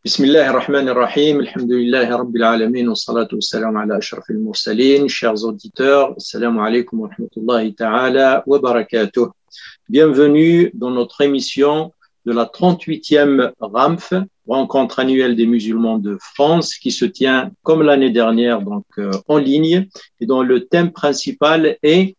بسم الله الرحمن الرحيم الحمد لله رب العالمين والصلاة والسلام على أشرف المرسلين. Chers auditeurs, assalamu alaikum wa rahmatullahi ta'ala wa barakatuh. Bienvenue dans notre émission de la 38e RAMF, Rencontre annuelle des musulmans de France, qui se tient comme l'année dernière donc en ligne et dont le thème principal est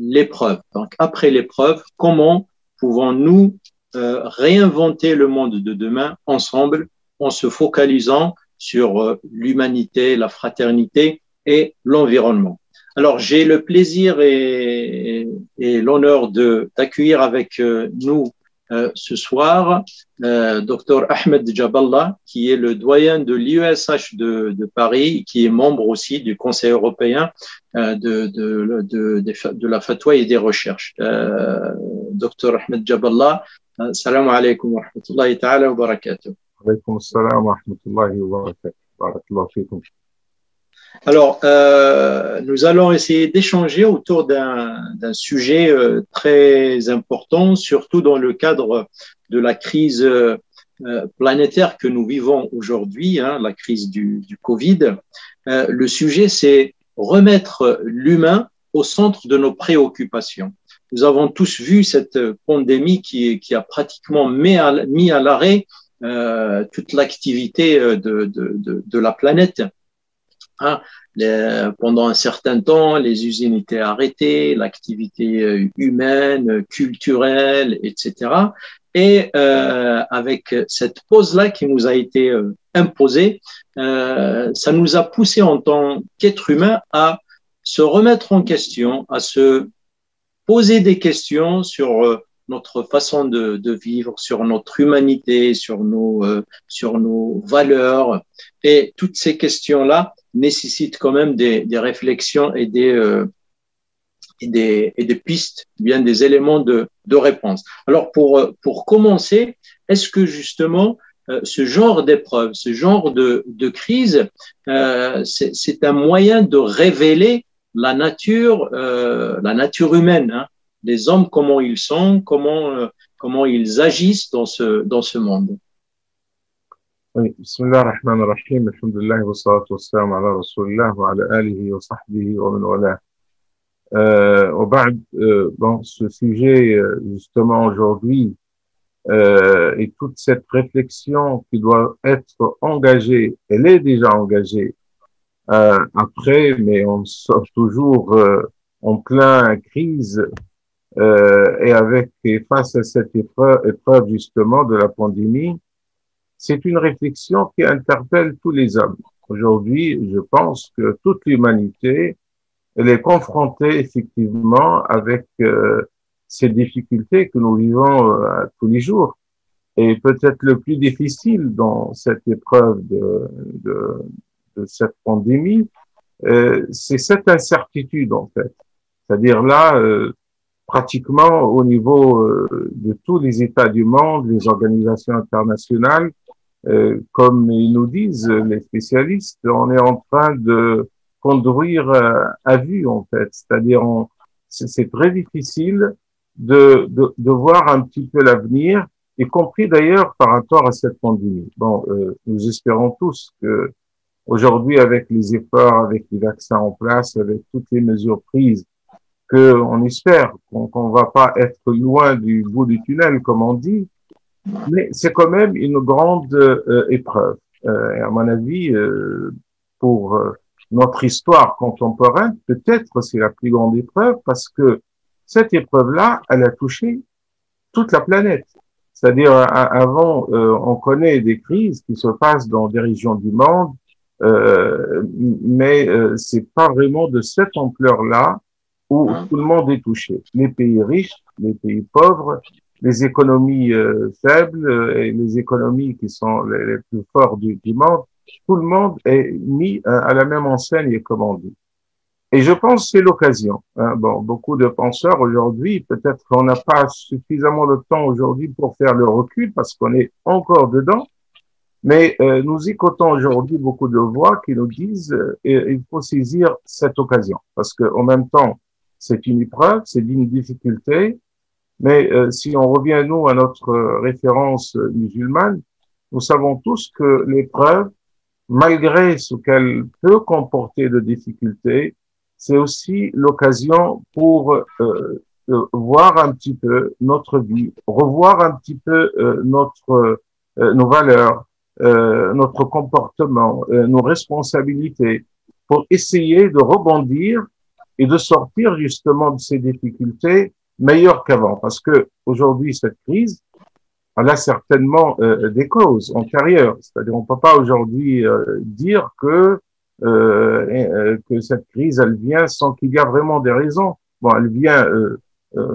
l'épreuve. Donc après l'épreuve, comment pouvons-nous réinventer le monde de demain ensemble en se focalisant sur l'humanité, la fraternité et l'environnement. Alors, j'ai le plaisir et l'honneur d'accueillir avec nous ce soir Dr Ahmed Jaballah, qui est le doyen de l'IESH de Paris, qui est membre aussi du Conseil européen de la fatwa et des recherches. Dr Ahmed Jaballah, salam alaikum wa rahmatullahi ta'ala wa barakatuh. عليكم السلام ورحمة الله وبركاته. بارك الله فيكم. Alors, nous allons essayer d'échanger autour d'un sujet très important, surtout dans le cadre de la crise planétaire que nous vivons aujourd'hui, la crise du Covid. Le sujet, c'est remettre l'humain au centre de nos préoccupations. Nous avons tous vu cette pandémie qui a pratiquement mis à l'arrêt toute l'activité de la planète. Pendant un certain temps, les usines étaient arrêtées, l'activité humaine, culturelle, etc. Et avec cette pause-là qui nous a été imposée, ça nous a poussé en tant qu'être humain à se remettre en question, à se poser des questions sur notre façon de vivre, sur notre humanité, sur nos valeurs. Et toutes ces questions-là nécessitent quand même des réflexions et des pistes, bien des éléments de réponse. Alors, pour commencer, est-ce que justement, ce genre d'épreuve, ce genre de crise, c'est un moyen de révéler la nature humaine, les hommes, comment ils sont, comment ils agissent dans ce monde. Oui, Bismillah ar-Rahman ar-Rahim, alhamdulillah wa salatu wa salam ala Rasulillah wa ala alihi wa sahbihi wa man wala. Bon, ce sujet, justement, aujourd'hui, et toute cette réflexion qui doit être engagée, elle est déjà engagée après, mais on sort toujours en plein crise et face à cette épreuve justement de la pandémie. C'est une réflexion qui interpelle tous les hommes. Aujourd'hui, je pense que toute l'humanité, elle est confrontée effectivement avec ces difficultés que nous vivons tous les jours. Et peut-être le plus difficile dans cette épreuve de cette pandémie, c'est cette incertitude en fait. C'est-à-dire là, pratiquement au niveau de tous les États du monde, les organisations internationales, comme ils nous disent les spécialistes, on est en train de conduire à vue en fait. C'est-à-dire c'est très difficile de voir un petit peu l'avenir, y compris d'ailleurs par rapport à cette pandémie. Bon, nous espérons tous que aujourd'hui, avec les efforts, avec les vaccins en place, avec toutes les mesures prises, qu'on espère qu'on va pas être loin du bout du tunnel, comme on dit, mais c'est quand même une grande épreuve. Et à mon avis, pour notre histoire contemporaine, peut-être c'est la plus grande épreuve parce que cette épreuve-là, elle a touché toute la planète. C'est-à-dire, avant, on connaît des crises qui se passent dans des régions du monde, mais c'est pas vraiment de cette ampleur-là où tout le monde est touché. Les pays riches, les pays pauvres, les économies faibles et les économies qui sont les plus fortes du monde, tout le monde est mis à la même enseigne, comme on dit. Et je pense que c'est l'occasion. Bon, beaucoup de penseurs aujourd'hui, peut-être qu'on n'a pas suffisamment de temps aujourd'hui pour faire le recul parce qu'on est encore dedans. Mais nous écoutons aujourd'hui beaucoup de voix qui nous disent il faut saisir cette occasion parce que en même temps c'est une épreuve, c'est une difficulté. Mais si on revient nous à notre référence musulmane, nous savons tous que l'épreuve, malgré ce qu'elle peut comporter de difficultés, c'est aussi l'occasion pour voir un petit peu notre vie, revoir un petit peu nos valeurs, notre comportement, nos responsabilités, pour essayer de rebondir et de sortir justement de ces difficultés meilleures qu'avant. Parce que aujourd'hui, cette crise, elle a certainement des causes antérieures. C'est-à-dire, on ne peut pas aujourd'hui dire que cette crise, elle vient sans qu'il y a vraiment des raisons. Bon, elle vient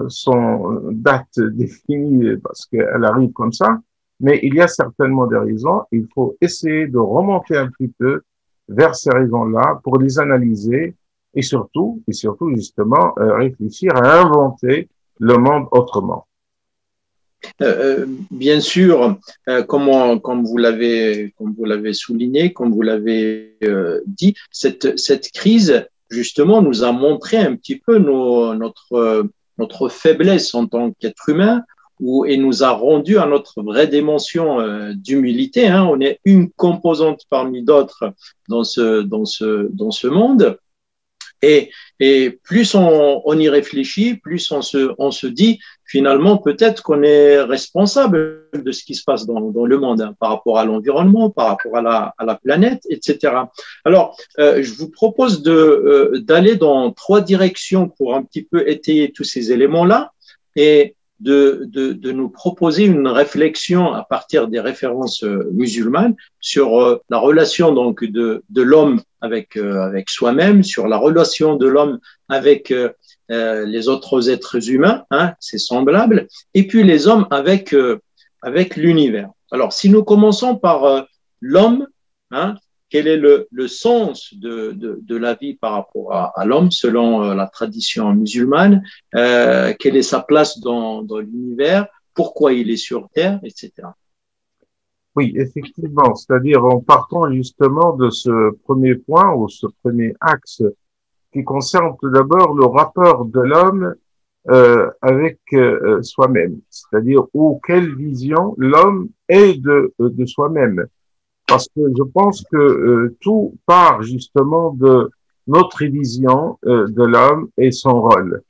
sans date définie parce qu'elle arrive comme ça, mais il y a certainement des raisons. Il faut essayer de remonter un petit peu vers ces raisons-là pour les analyser et surtout justement réfléchir à inventer le monde autrement. Bien sûr, comme vous l'avez souligné, comme vous l'avez dit, cette crise justement nous a montré un petit peu notre faiblesse en tant qu'être humain, et nous a rendu à notre vraie dimension d'humilité. Hein. On est une composante parmi d'autres dans ce monde. Et plus on y réfléchit, plus on se dit finalement peut-être qu'on est responsable de ce qui se passe dans le monde, hein, par rapport à l'environnement, par rapport à la planète, etc. Alors, je vous propose d'aller dans 3 directions pour un petit peu étayer tous ces éléments-là et de nous proposer une réflexion à partir des références musulmanes sur la relation donc de l'homme avec soi-même, sur la relation de l'homme avec les autres êtres humains, hein, c'est semblable, et puis les hommes avec l'univers. Alors, si nous commençons par l'homme, hein, quel est le sens de la vie par rapport à l'homme selon la tradition musulmane, quelle est sa place dans l'univers, pourquoi il est sur Terre, etc. Oui, effectivement, c'est-à-dire en partant justement de ce premier point ou ce premier axe qui concerne tout d'abord le rapport de l'homme avec soi-même, c'est-à-dire quelle vision l'homme est de soi-même. Parce que je pense que tout part justement de notre vision de l'homme et son rôle.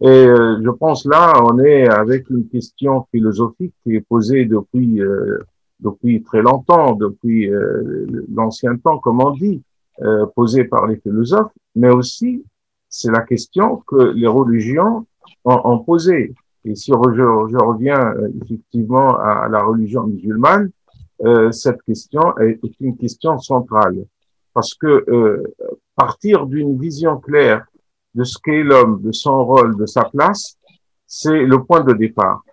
Et je pense là, on est avec une question philosophique qui est posée depuis très longtemps, depuis l'ancien temps, comme on dit, posée par les philosophes, mais aussi c'est la question que les religions ont posée. Et si je reviens effectivement à la religion musulmane, cette question est une question centrale parce que partir d'une vision claire de ce qu'est l'homme, de son rôle, de sa place, c'est le point de départ.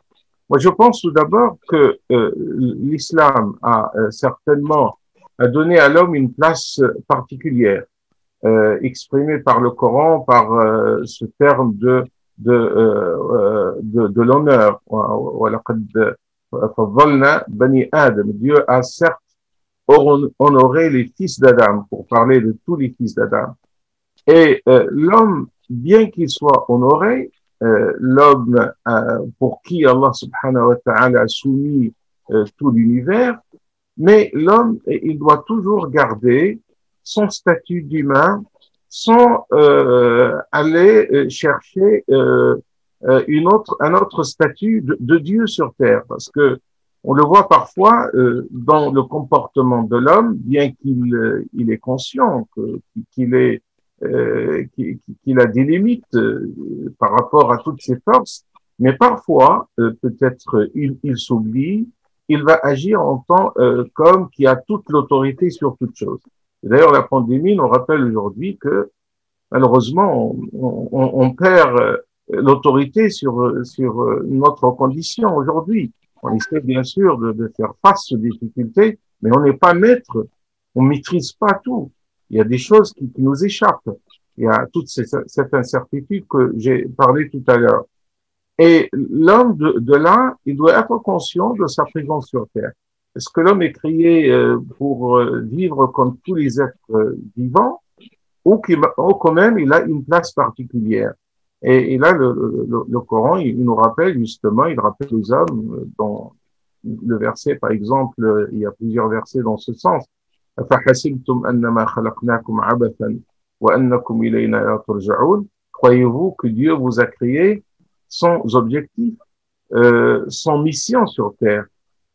Moi, je pense tout d'abord que l'islam a certainement donné à l'homme une place particulière, exprimée par le Coran, par ce terme de l'honneur. Dieu a certes honoré les fils d'Adam, pour parler de tous les fils d'Adam. Et l'homme, bien qu'il soit honoré, l'homme pour qui Allah subhanahu wa ta'ala a soumis tout l'univers, mais l'homme, il doit toujours garder son statut d'humain sans aller chercher un autre statut de Dieu sur terre, parce que on le voit parfois dans le comportement de l'homme, bien qu'il est conscient qu'il a des limites par rapport à toutes ses forces, mais parfois peut-être il s'oublie, il va agir en tant qu'homme qui a toute l'autorité sur toute chose. Et d'ailleurs, la pandémie nous rappelle aujourd'hui que malheureusement on perd l'autorité sur notre condition aujourd'hui. On essaie bien sûr de faire face aux difficultés, mais on n'est pas maître, on maîtrise pas tout. Il y a des choses qui nous échappent. Il y a toute cette incertitude que j'ai parlé tout à l'heure. Et l'homme de là, il doit être conscient de sa présence sur Terre. Est-ce que l'homme est créé pour vivre comme tous les êtres vivants, ou quand même il a une place particulière? Et là, le Coran, il nous rappelle justement, il rappelle aux hommes dans le verset, par exemple, il y a plusieurs versets dans ce sens. أَفَحَسِبْتُمْ أَنَّمَا خَلَقْنَاكُمْ عَبَثًا وَأَنَّكُمْ إِلَيْنَا لَا تُرْجَعُونَ. Croyez-vous que Dieu vous a créé sans objectif, sans mission sur terre?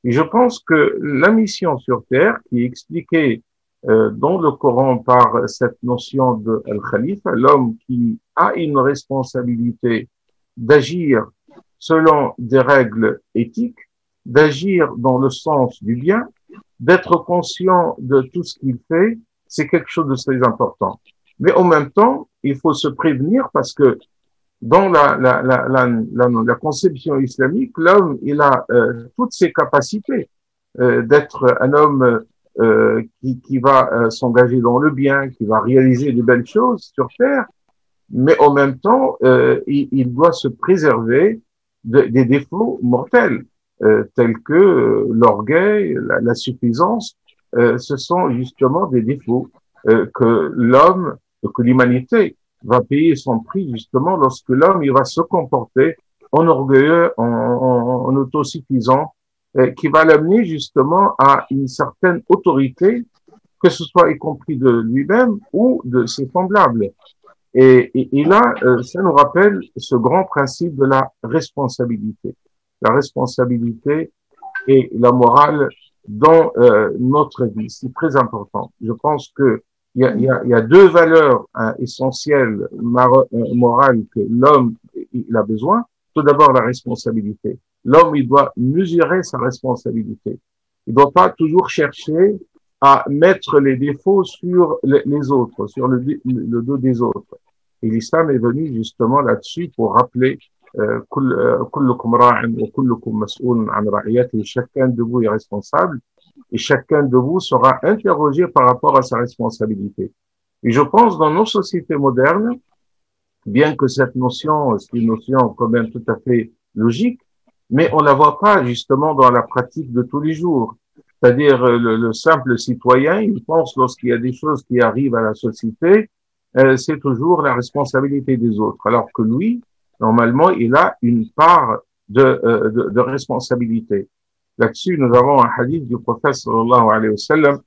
Et je pense que la mission sur terre, qui est expliquée dans le Coran par cette notion de Al-Khalifa, l'homme qui a une responsabilité d'agir selon des règles éthiques, d'agir dans le sens du bien, d'être conscient de tout ce qu'il fait, c'est quelque chose de très important. Mais en même temps, il faut se prévenir parce que dans la conception islamique, l'homme, il a toutes ses capacités d'être un homme qui va s'engager dans le bien, qui va réaliser de belles choses sur terre, mais en même temps, il doit se préserver des défauts mortels, tels que l'orgueil, la suffisance. Ce sont justement des défauts que l'homme, que l'humanité va payer son prix justement lorsque l'homme il va se comporter en orgueilleux, en autosuffisant, qui va l'amener justement à une certaine autorité, que ce soit y compris de lui-même ou de ses semblables. Et là, ça nous rappelle ce grand principe de la responsabilité. La responsabilité et la morale dans notre vie. C'est très important. Je pense que il y a deux valeurs essentielles morales que l'homme il a besoin. Tout d'abord, la responsabilité. L'homme, il doit mesurer sa responsabilité. Il ne doit pas toujours chercher à mettre les défauts sur les autres, sur le dos des autres. Et l'islam est venu justement là-dessus pour rappeler كلكم راع وكلكم مسؤول عن رعيته. Chacun de vous est responsable et chacun de vous sera interrogé par rapport à sa responsabilité. Et je pense dans nos sociétés modernes, bien que cette notion, c'est une notion quand même tout à fait logique, mais on la voit pas justement dans la pratique de tous les jours. C'est-à-dire le simple citoyen, il pense lorsqu'il y a des choses qui arrivent à la société, c'est toujours la responsabilité des autres. Alors que lui, normalement, il a une part de responsabilité. Là-dessus, nous avons un hadith du prophète sallallahu alayhi wa sallam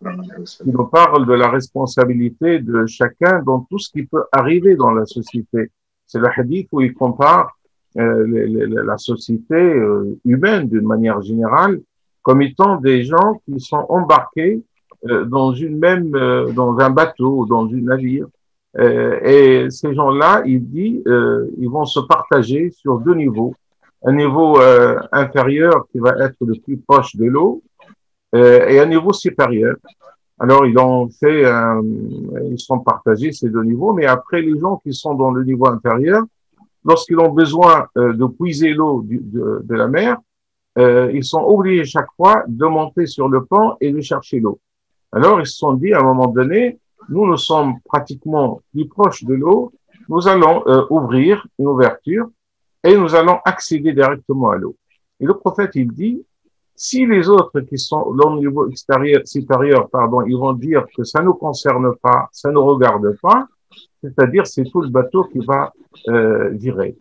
qui nous parle de la responsabilité de chacun dans tout ce qui peut arriver dans la société. C'est le hadith où il compare la société humaine d'une manière générale comme étant des gens qui sont embarqués dans un bateau, dans une navire. Et ces gens-là, il dit, ils vont se partager sur deux niveaux. Un niveau inférieur qui va être le plus proche de l'eau et un niveau supérieur. Alors, ils sont partagés ces deux niveaux, mais après, les gens qui sont dans le niveau inférieur, lorsqu'ils ont besoin de puiser l'eau de la mer, ils sont obligés chaque fois de monter sur le pont et de chercher l'eau. Alors, ils se sont dit, à un moment donné, nous sommes pratiquement plus proches de l'eau, nous allons ouvrir une ouverture et nous allons accéder directement à l'eau. Et le prophète, il dit, si les autres qui sont au niveau supérieur, ils vont dire que ça ne nous concerne pas, ça ne nous regarde pas, c'est-à-dire c'est tout le bateau qui va virer.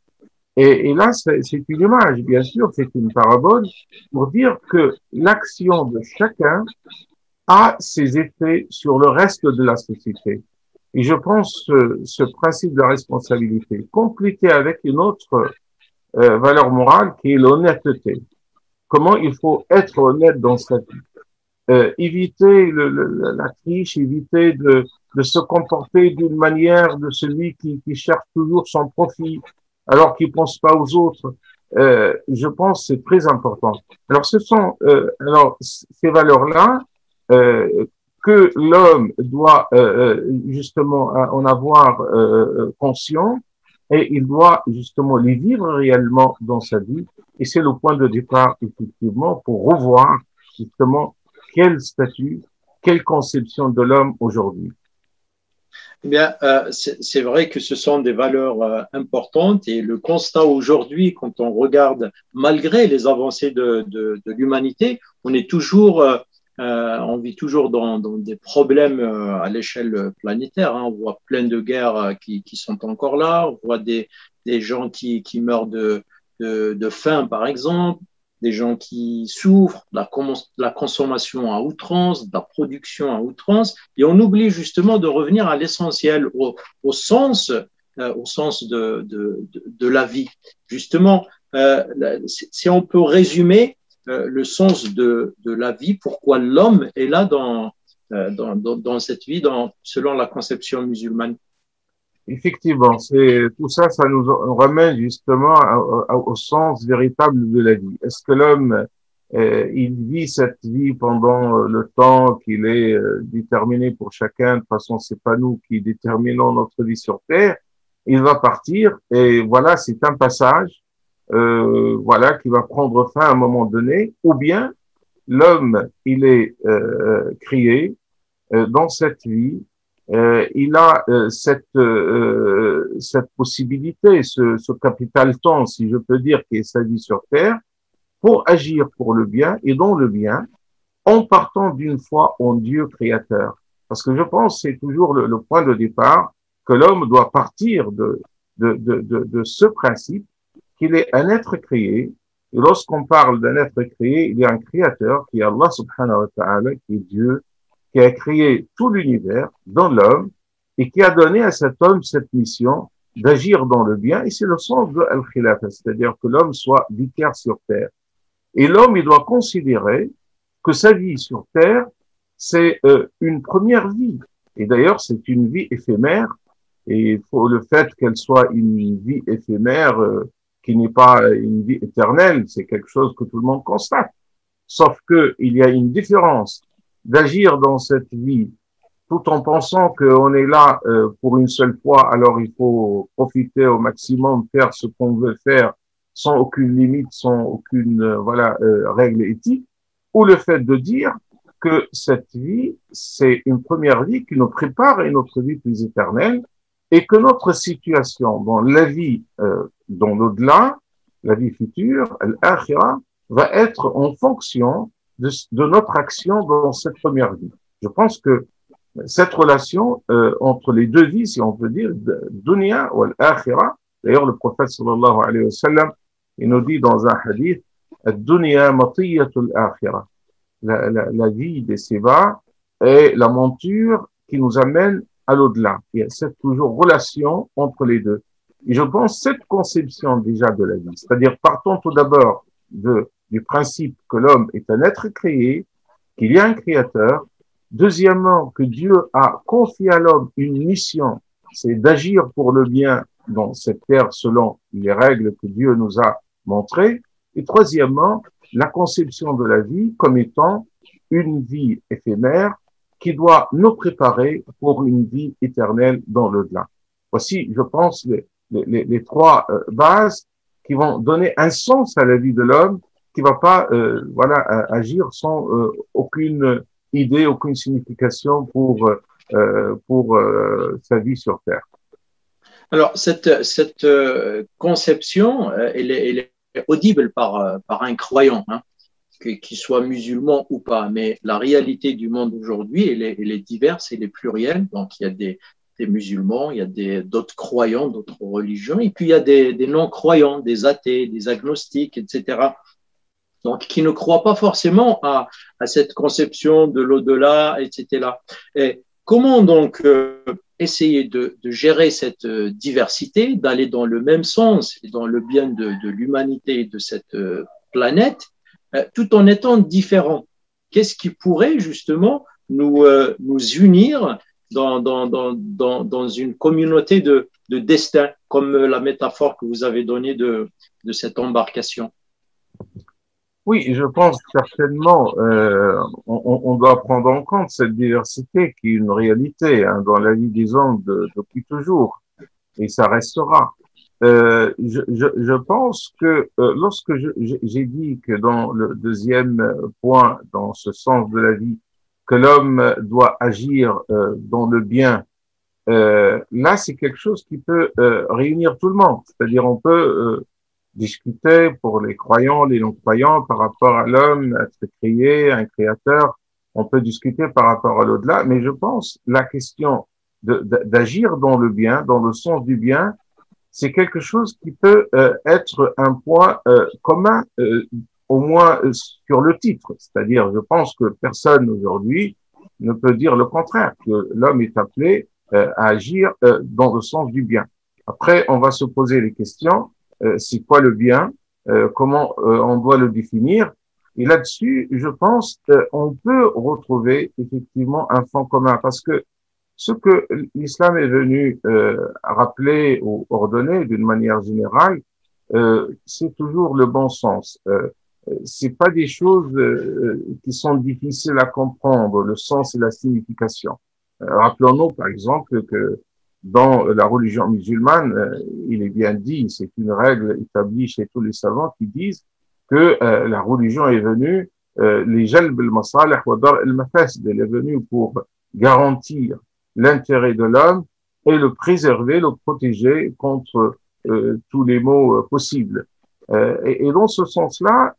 Et là, c'est une image, bien sûr, c'est une parabole pour dire que l'action de chacun a ses effets sur le reste de la société. Et je pense ce principe de responsabilité, complété avec une autre valeur morale qui est l'honnêteté. Comment il faut être honnête dans sa vie. Éviter la triche, éviter de se comporter d'une manière de celui qui cherche toujours son profit alors qu'il pense pas aux autres. Je pense que c'est très important. Alors ces valeurs-là que l'homme doit justement en avoir conscience et il doit justement les vivre réellement dans sa vie. Et c'est le point de départ, effectivement, pour revoir justement quel statut, quelle conception de l'homme aujourd'hui. Eh bien, c'est vrai que ce sont des valeurs importantes et le constat aujourd'hui, quand on regarde, malgré les avancées de l'humanité, on vit toujours dans des problèmes à l'échelle planétaire. Hein. On voit plein de guerres qui sont encore là. On voit des gens qui meurent de faim, par exemple. des gens qui souffrent de la consommation à outrance, de la production à outrance, et on oublie justement de revenir à l'essentiel, au sens de la vie. Justement, si on peut résumer le sens de la vie, pourquoi l'homme est là dans cette vie, selon la conception musulmane. Effectivement, c'est tout ça, ça nous ramène justement au sens véritable de la vie. Est-ce que l'homme, il vit cette vie pendant le temps qu'il est déterminé pour chacun? De toute façon, c'est pas nous qui déterminons notre vie sur Terre. Il va partir et voilà, c'est un passage, voilà, qui va prendre fin à un moment donné. Ou bien l'homme, il est créé dans cette vie. Il a cette possibilité, ce capital temps, si je peux dire, qui est sa vie sur Terre, pour agir pour le bien et dans le bien, en partant d'une foi en Dieu créateur. Parce que je pense que c'est toujours le point de départ que l'homme doit partir de ce principe qu'il est un être créé. Et lorsqu'on parle d'un être créé, il y a un créateur qui est Allah subhanahu wa ta'ala, qui est Dieu, qui a créé tout l'univers dans l'homme et qui a donné à cet homme cette mission d'agir dans le bien. Et c'est le sens de Al-Khilafa, c'est-à-dire que l'homme soit vicaire sur terre. Et l'homme, il doit considérer que sa vie sur terre, c'est une première vie. Et d'ailleurs, c'est une vie éphémère. Et le fait qu'elle soit une vie éphémère, qui n'est pas une vie éternelle, c'est quelque chose que tout le monde constate. Sauf que il y a une différence d'agir dans cette vie tout en pensant qu'on est là pour une seule fois, alors il faut profiter au maximum, faire ce qu'on veut faire sans aucune limite, sans aucune règle éthique, ou le fait de dire que cette vie, c'est une première vie qui nous prépare à une autre vie plus éternelle et que notre situation dans la vie, dans l'au-delà, la vie future, l'akhira, va être en fonction de notre action dans cette première vie. Je pense que cette relation entre les deux vies, si on peut dire, dunya ou l'akhira, d'ailleurs le prophète sallallahu alayhi wa sallam, il nous dit dans un hadith, dunya matiyatul akhira, la vie des sévas est la monture qui nous amène à l'au-delà. Il y a cette toujours relation entre les deux. Et je pense cette conception déjà de la vie, c'est-à-dire partons tout d'abord du principe que l'homme est un être créé, qu'il y a un créateur. Deuxièmement, que Dieu a confié à l'homme une mission, c'est d'agir pour le bien dans cette terre selon les règles que Dieu nous a montrées. Et troisièmement, la conception de la vie comme étant une vie éphémère qui doit nous préparer pour une vie éternelle dans l'au-delà. Voici, je pense, les trois bases qui vont donner un sens à la vie de l'homme, qui va pas agir sans aucune idée, aucune signification pour sa vie sur Terre. Alors cette conception, elle est audible par un croyant, hein, qu'il soit musulman ou pas. Mais la réalité du monde aujourd'hui, elle est diverse, elle est plurielle. Donc il y a des musulmans, il y a d'autres croyants, d'autres religions, et puis il y a des non-croyants, des athées, des agnostiques, etc. Donc, qui ne croient pas forcément à cette conception de l'au-delà, etc. Et comment donc essayer de gérer cette diversité, d'aller dans le même sens et dans le bien de l'humanité et de cette planète, tout en étant différents? Qu'est-ce qui pourrait justement nous unir dans une communauté de destin, comme la métaphore que vous avez donnée de cette embarcation? Oui, je pense certainement, on doit prendre en compte cette diversité qui est une réalité dans la vie des hommes depuis toujours, et ça restera. Je pense que lorsque j'ai dit que dans le deuxième point, dans ce sens de la vie, que l'homme doit agir dans le bien, là c'est quelque chose qui peut réunir tout le monde. C'est-à-dire on peut discuter pour les croyants, les non-croyants par rapport à l'homme, être créé, un créateur. On peut discuter par rapport à l'au-delà, mais je pense la question d'agir dans le bien, dans le sens du bien, c'est quelque chose qui peut être un point commun au moins sur le titre. C'est-à-dire, je pense que personne aujourd'hui ne peut dire le contraire, que l'homme est appelé à agir dans le sens du bien. Après, on va se poser les questions, c'est quoi le bien, comment on doit le définir. Et là-dessus, je pense on peut retrouver effectivement un fond commun, parce que ce que l'islam est venu rappeler ou ordonner d'une manière générale, c'est toujours le bon sens. C'est pas des choses qui sont difficiles à comprendre, le sens et la signification. Rappelons-nous, par exemple, que dans la religion musulmane, il est bien dit, c'est une règle établie chez tous les savants qui disent que la religion est venue, les jalb al-masalih wa dar al-mafasid, elle est venue pour garantir l'intérêt de l'homme et le préserver, le protéger contre tous les maux possibles. Et dans ce sens-là,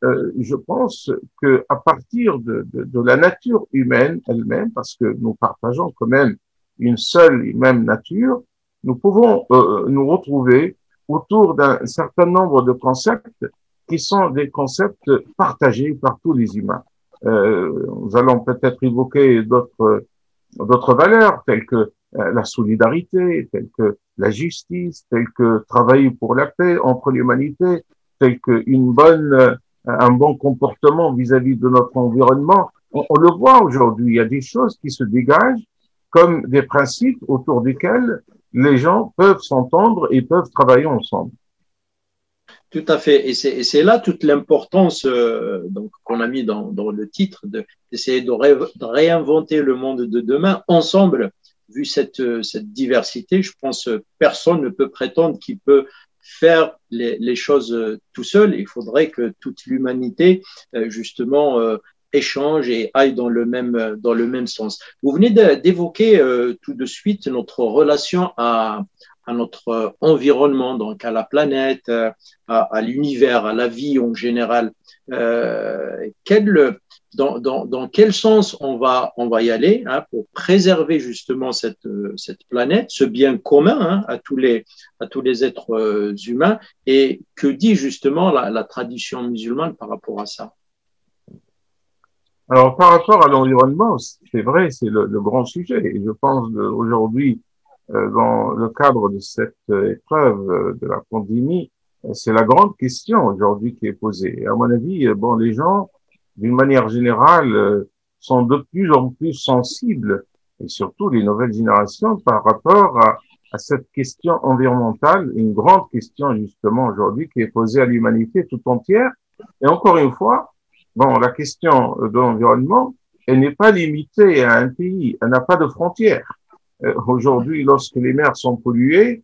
je pense que à partir de la nature humaine elle-même, parce que nous partageons quand même une seule et même nature, nous pouvons nous retrouver autour d'un certain nombre de concepts qui sont des concepts partagés par tous les humains. Nous allons peut-être évoquer d'autres valeurs telles que la solidarité, telles que la justice, telles que travailler pour la paix entre l'humanité, telles que un bon comportement vis-à-vis de notre environnement. On le voit aujourd'hui, il y a des choses qui se dégagent comme des principes autour desquels les gens peuvent s'entendre et peuvent travailler ensemble. Tout à fait. Et c'est là toute l'importance donc qu'on a mis dans le titre d'essayer de réinventer le monde de demain ensemble. Vu cette diversité, je pense que personne ne peut prétendre qu'il peut faire les choses tout seul. Il faudrait que toute l'humanité, justement, échange et aille dans le même sens. Vous venez d'évoquer tout de suite notre relation à notre environnement, donc à la planète, à l'univers, à la vie en général. Dans quel sens on va y aller pour préserver justement cette planète, ce bien commun à tous les êtres humains, et que dit justement la tradition musulmane par rapport à ça? Alors, par rapport à l'environnement, c'est vrai, c'est le grand sujet. Et je pense aujourd'hui, dans le cadre de cette épreuve de la pandémie, c'est la grande question aujourd'hui qui est posée. Et à mon avis, bon, les gens, d'une manière générale, sont de plus en plus sensibles, et surtout les nouvelles générations, par rapport à cette question environnementale, une grande question justement aujourd'hui qui est posée à l'humanité tout entière. Et encore une fois, bon, la question de l'environnement, elle n'est pas limitée à un pays, elle n'a pas de frontières. Aujourd'hui, lorsque les mers sont polluées,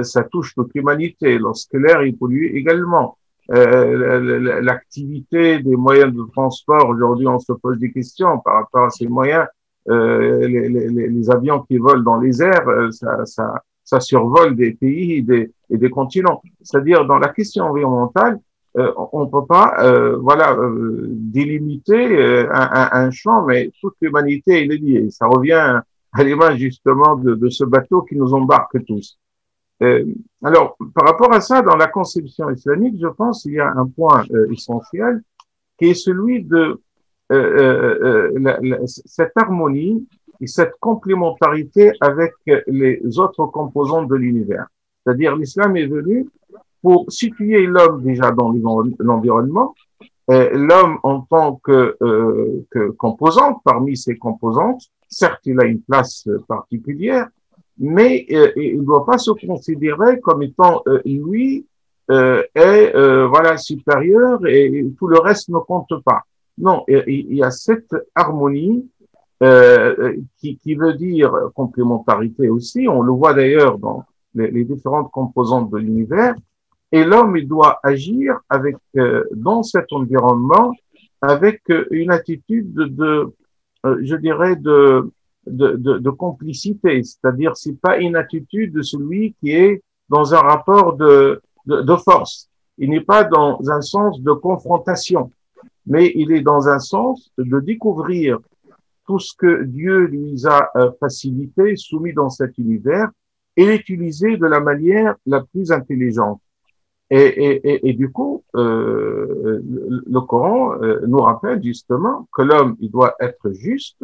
ça touche toute l'humanité. Lorsque l'air est pollué également, l'activité des moyens de transport, aujourd'hui, on se pose des questions par rapport à ces moyens. Les avions qui volent dans les airs, ça survole des pays et des continents. C'est-à-dire, dans la question environnementale, on ne peut pas délimiter un champ, mais toute l'humanité est liée. Ça revient à l'image justement de ce bateau qui nous embarque tous. Alors, par rapport à ça, dans la conception islamique, je pense qu'il y a un point essentiel qui est celui de cette harmonie et cette complémentarité avec les autres composantes de l'univers. C'est-à-dire, l'islam est venu pour situer l'homme déjà dans l'environnement, l'homme en tant que composante, parmi ces composantes, certes il a une place particulière, mais il ne doit pas se considérer comme étant lui voilà supérieur et tout le reste ne compte pas. Non, il y a cette harmonie qui veut dire complémentarité aussi. On le voit d'ailleurs dans les différentes composantes de l'univers. Et l'homme, il doit agir avec dans cet environnement avec une attitude je dirais de complicité, c'est-à-dire c'est pas une attitude de celui qui est dans un rapport de force. Il n'est pas dans un sens de confrontation, mais il est dans un sens de découvrir tout ce que Dieu lui a facilité, soumis dans cet univers, et l'utiliser de la manière la plus intelligente. Et du coup, le Coran nous rappelle justement que l'homme, il doit être juste,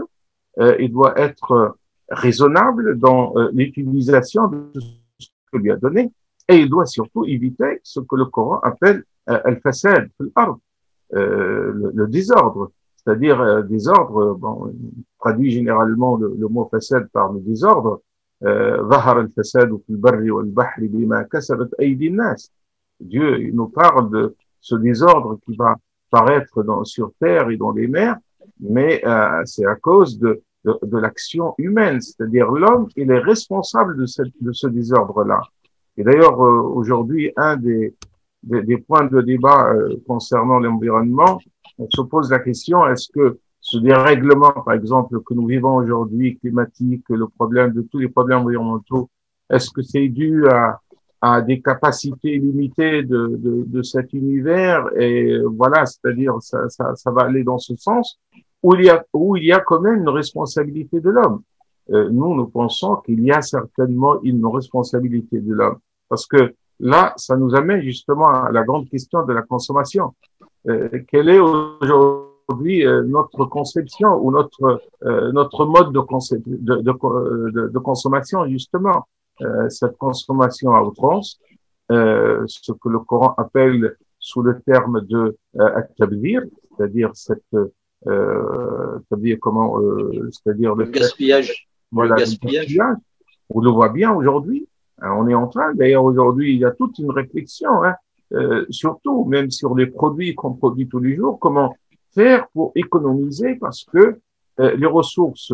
il doit être raisonnable dans l'utilisation de ce que lui a donné, et il doit surtout éviter ce que le Coran appelle al-fasad fil ard, le désordre, c'est-à-dire désordre, bon, on traduit généralement le mot fasad par le désordre, ظهر الفساد في البر والبحر بما كسبت أيدي الناس. Dieu il nous parle de ce désordre qui va paraître sur terre et dans les mers, mais c'est à cause de l'action humaine, c'est-à-dire l'homme, il est responsable de ce désordre-là. Et d'ailleurs, aujourd'hui, un des points de débat concernant l'environnement, on se pose la question, est-ce que ce dérèglement, par exemple, que nous vivons aujourd'hui, climatique, le problème de tous les problèmes environnementaux, est-ce que c'est dû à des capacités limitées de cet univers, et voilà, c'est-à-dire ça va aller dans ce sens, où il y a quand même une responsabilité de l'homme. Nous pensons qu'il y a certainement une responsabilité de l'homme, parce que là, ça nous amène justement à la grande question de la consommation. Quelle est aujourd'hui notre conception ou notre mode de consommation, justement, cette consommation à outrance, ce que le Coran appelle sous le terme de at-tabdhir, c'est-à-dire c'est-à-dire le gaspillage. voilà, Le gaspillage. on le voit bien aujourd'hui. On est en train, d'ailleurs aujourd'hui, il y a toute une réflexion, hein, surtout même sur les produits qu'on produit tous les jours, comment faire pour économiser, parce que les ressources,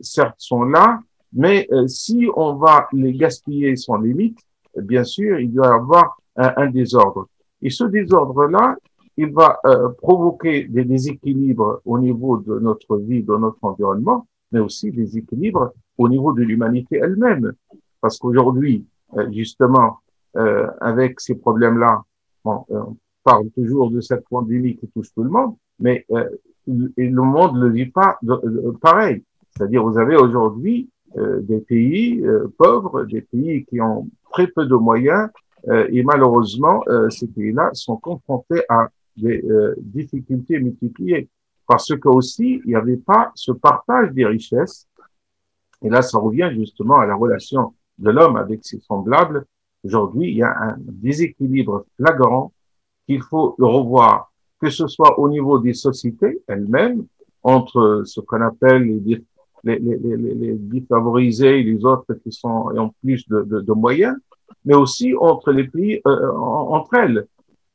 certes, sont là, mais si on va les gaspiller sans limite, bien sûr, il doit y avoir un désordre. Et ce désordre-là, il va provoquer des déséquilibres au niveau de notre vie, de notre environnement, mais aussi des équilibres au niveau de l'humanité elle-même. Parce qu'aujourd'hui, justement, avec ces problèmes-là, bon, on parle toujours de cette pandémie qui touche tout le monde, mais le monde ne le vit pas pareil. C'est-à-dire, vous avez aujourd'hui des pays pauvres, des pays qui ont très peu de moyens, et malheureusement, ces pays-là sont confrontés à des difficultés multipliées. Parce que aussi, il n'y avait pas ce partage des richesses. Et là, ça revient justement à la relation de l'homme avec ses semblables. Aujourd'hui, il y a un déséquilibre flagrant qu'il faut revoir, que ce soit au niveau des sociétés elles-mêmes, entre ce qu'on appelle les défavorisés et les autres qui sont en plus de moyens, mais aussi entre les pays, entre elles.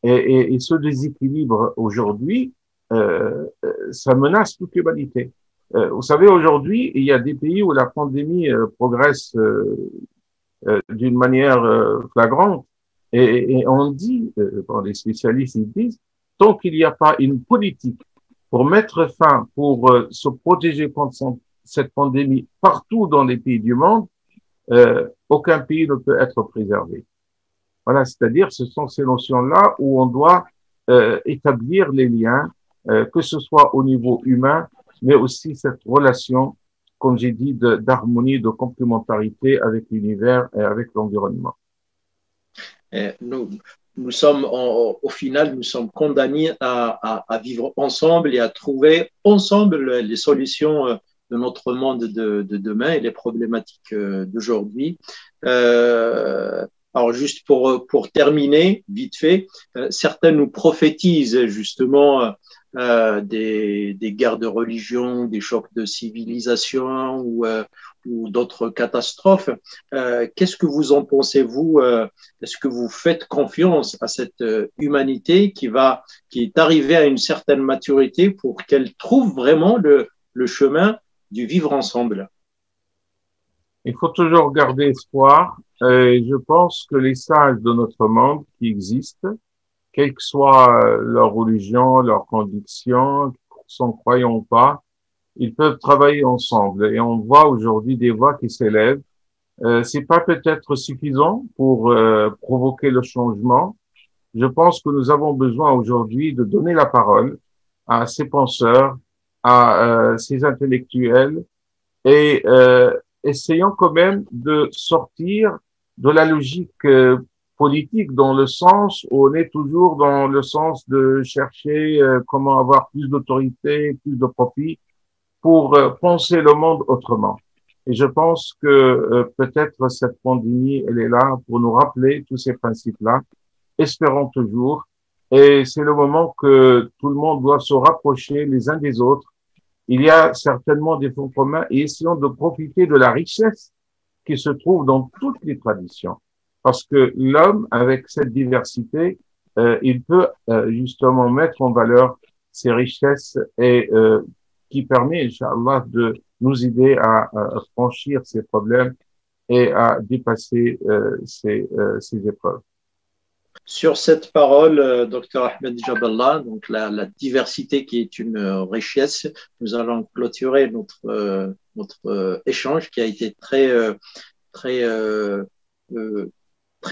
Et ce déséquilibre aujourd'hui, ça menace toute l'humanité. Vous savez, aujourd'hui, il y a des pays où la pandémie progresse d'une manière flagrante, et on dit, les spécialistes ils disent, tant qu'il n'y a pas une politique pour mettre fin, pour se protéger contre cette pandémie partout dans les pays du monde, aucun pays ne peut être préservé. Voilà, c'est-à-dire, ce sont ces notions-là où on doit établir les liens, que ce soit au niveau humain, mais aussi cette relation, comme j'ai dit, d'harmonie, de complémentarité avec l'univers et avec l'environnement. Nous sommes, au final, nous sommes condamnés à vivre ensemble et à trouver ensemble les solutions de notre monde de demain et les problématiques d'aujourd'hui. Alors, juste pour terminer, vite fait, certains nous prophétisent justement des guerres de religion, des chocs de civilisation ou d'autres catastrophes. Qu'est-ce que vous en pensez, vous? Est-ce que vous faites confiance à cette humanité qui est arrivée à une certaine maturité pour qu'elle trouve vraiment le chemin du vivre ensemble? Il faut toujours garder espoir. Et je pense que les sages de notre monde qui existent, quelle que soit leur religion, leur conviction, sont croyants ou pas, ils peuvent travailler ensemble. Et on voit aujourd'hui des voix qui s'élèvent. C'est pas peut-être suffisant pour provoquer le changement. Je pense que nous avons besoin aujourd'hui de donner la parole à ces penseurs, à ces intellectuels, et essayons quand même de sortir de la logique politique dans le sens où on est toujours dans le sens de chercher comment avoir plus d'autorité, plus de profit pour penser le monde autrement. Et je pense que peut-être cette pandémie, elle est là pour nous rappeler tous ces principes-là. Espérons toujours. Et c'est le moment que tout le monde doit se rapprocher les uns des autres. Il y a certainement des fonds communs et essayons de profiter de la richesse qui se trouve dans toutes les traditions. Parce que l'homme, avec cette diversité, il peut justement mettre en valeur ces richesses et qui permet, Inch'Allah, de nous aider à franchir ces problèmes et à dépasser ces épreuves. Sur cette parole, Dr Ahmed Jaballah, donc la diversité qui est une richesse, nous allons clôturer notre échange qui a été très, très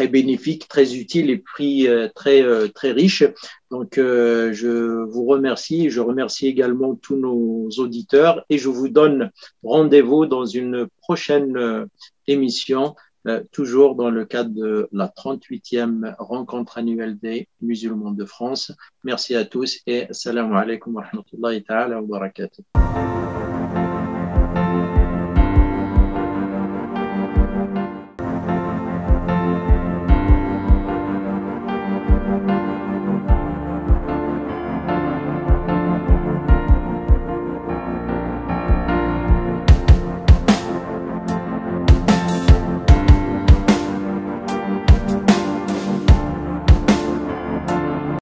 bénéfique, très utile et puis très riche. Donc, je vous remercie. Je remercie également tous nos auditeurs et je vous donne rendez-vous dans une prochaine émission, toujours dans le cadre de la 38e rencontre annuelle des musulmans de France. Merci à tous et assalamu alaikum wa rahmatullahi ta'ala wa barakatuh.